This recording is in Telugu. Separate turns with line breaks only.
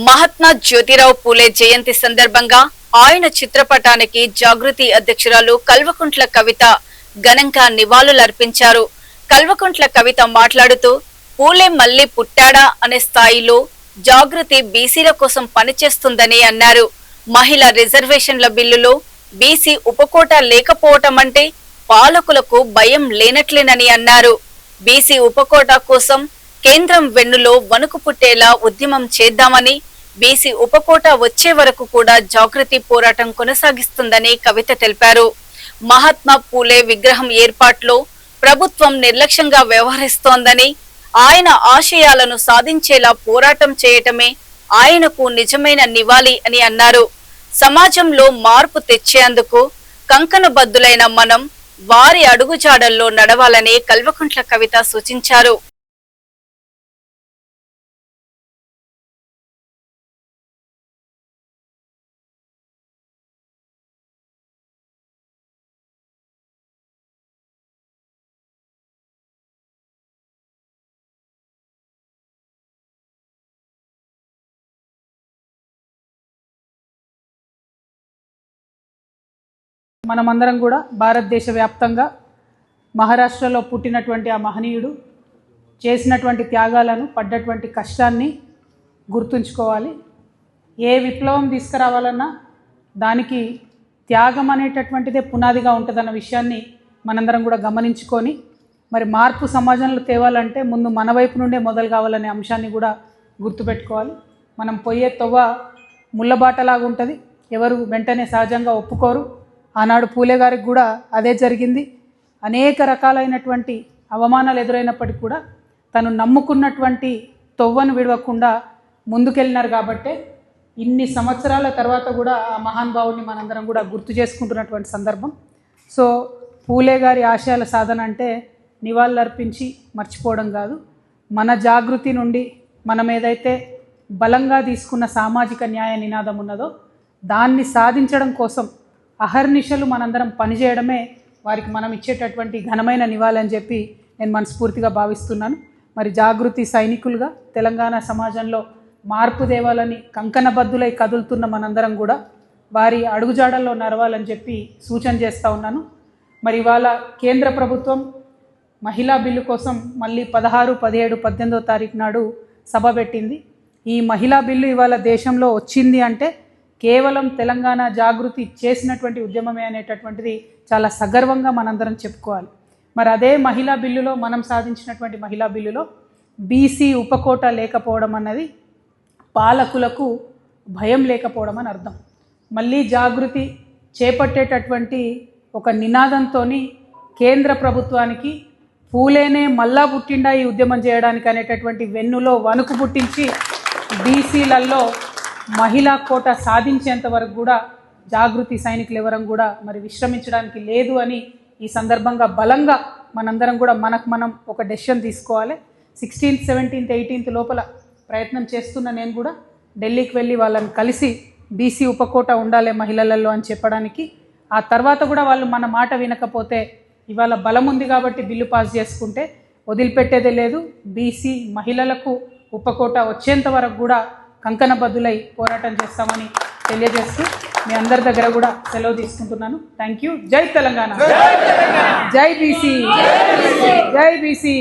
మహాత్మా జ్యోతిరావు పూలే జయంతి సందర్భంగా ఆయన చిత్రపటానికి జాగృతి అధ్యక్షురాలు కల్వకుంట్ల కవిత ఘనంగా నివాళులర్పించారు. కల్వకుంట్ల కవిత మాట్లాడుతూ పూలే మళ్లీ పుట్టాడా అనే స్థాయిలో జాగృతి బీసీల కోసం పనిచేస్తుందని అన్నారు. మహిళా రిజర్వేషన్ల బిల్లులో బీసీ ఉపకోటా లేకపోవటం అంటే పాలకులకు భయం లేనట్లేనని అన్నారు. బీసీ ఉపకోటా కోసం కేంద్రం వెన్నులో వణుకు పుట్టేలా ఉద్యమం చేద్దామని, బీసీ ఉపకోటా వచ్చే వరకు కూడా జాగృతి పోరాటం కొనసాగిస్తుందని కవిత తెలిపారు. మహాత్మా పూలే విగ్రహం ఏర్పాట్లో ప్రభుత్వం నిర్లక్ష్యంగా వ్యవహరిస్తోందని, ఆయన ఆశయాలను సాధించేలా పోరాటం చేయటమే ఆయనకు నిజమైన నివాళి అని అన్నారు. సమాజంలో మార్పు తెచ్చేందుకు కంకణబద్దులైన మనం వారి అడుగుజాడల్లో నడవాలని కల్వకుంట్ల కవిత సూచించారు.
మనమందరం కూడా భారతదేశ వ్యాప్తంగా మహారాష్ట్రలో పుట్టినటువంటి ఆ మహనీయుడు చేసినటువంటి త్యాగాలను, పడ్డటువంటి కష్టాన్ని గుర్తుంచుకోవాలి. ఏ విప్లవం తీసుకురావాలన్నా దానికి త్యాగం అనేటటువంటిదే పునాదిగా ఉంటుందన్న విషయాన్ని మనందరం కూడా గమనించుకొని, మరి మార్పు సమాజంలో తేవాలంటే ముందు మన వైపు నుండే మొదలు కావాలనే అంశాన్ని కూడా గుర్తుపెట్టుకోవాలి. మనం పోయే తొవ్వ ముళ్ళబాటలాగా ఉంటుంది, ఎవరు వెంటనే సహజంగా ఒప్పుకోరు. ఆనాడు పూలే గారికి కూడా అదే జరిగింది. అనేక రకాలైనటువంటి అవమానాలు ఎదురైనప్పటికీ కూడా తను నమ్ముకున్నటువంటి తొవ్వను విడవకుండా ముందుకెళ్ళినారు. కాబట్టే ఇన్ని సంవత్సరాల తర్వాత కూడా ఆ మహానుభావుని మనందరం కూడా గుర్తు చేసుకుంటున్నటువంటి సందర్భం. సో పూలే గారి ఆశయాల సాధన అంటే నివాళులర్పించి మర్చిపోవడం కాదు, మన జాగృతి నుండి మనం ఏదైతే బలంగా తీసుకున్న సామాజిక న్యాయ నినాదం ఉన్నదో దాన్ని సాధించడం కోసం అహర్నిశలు మనందరం పనిచేయడమే వారికి మనం ఇచ్చేటటువంటి ఘనమైన నివాళి అని చెప్పి నేను మనస్ఫూర్తిగా భావిస్తున్నాను. మరి జాగృతి సైనికులుగా తెలంగాణ సమాజంలో మార్పు తేవాలని కంకణబద్దులై కదులుతున్న మనందరం కూడా వారి అడుగుజాడల్లో నడవాలని చెప్పి సూచన చేస్తూ ఉన్నాను. మరి ఇవాళ కేంద్ర ప్రభుత్వం మహిళా బిల్లు కోసం మళ్ళీ 16, 17, 18వ తారీఖు నాడు సభ పెట్టింది. ఈ మహిళా బిల్లు ఇవాళ దేశంలో వచ్చింది అంటే కేవలం తెలంగాణ జాగృతి చేసినటువంటి ఉద్యమమే అనేటటువంటిది చాలా సగర్వంగా మనందరం చెప్పుకోవాలి. మరి అదే మహిళా బిల్లులో మనం సాధించినటువంటి మహిళా బిల్లులో బీసీ ఉపకోటా లేకపోవడం అన్నది పాలకులకు భయం లేకపోవడం అని అర్థం. మళ్ళీ జాగృతి చేపట్టేటటువంటి ఒక నినాదంతో కేంద్ర ప్రభుత్వానికి పూలేనే మళ్ళా పుట్టిండా ఈ ఉద్యమం చేయడానికి అనేటటువంటి వెన్నులో వణుకు పుట్టించి బీసీలలో మహిళా కోట సాధించేంత వరకు కూడా జాగృతి సైనికులు ఎవరం కూడా మరి విశ్రమించడానికి లేదు అని ఈ సందర్భంగా బలంగా మనందరం కూడా మనకు మనం ఒక డెసిషన్ తీసుకోవాలి. 16th, 17th, 18th లోపల ప్రయత్నం చేస్తున్న నేను కూడా ఢిల్లీకి వెళ్ళి వాళ్ళని కలిసి బీసీ ఉపకోట ఉండాలి మహిళలలో అని చెప్పడానికి, ఆ తర్వాత కూడా వాళ్ళు మన మాట వినకపోతే ఇవాళ బలం ఉంది కాబట్టి బిల్లు పాస్ చేసుకుంటే వదిలిపెట్టేదే లేదు. బీసీ మహిళలకు ఉపకోట వచ్చేంత వరకు కూడా కంకణబద్దులై పోరాటం చేస్తామని తెలియజేస్తూ మీ అందరి దగ్గర కూడా సెలవు తీసుకుంటున్నాను. Thank you. జై తెలంగాణ, జై బీసీ, జై బీసీ.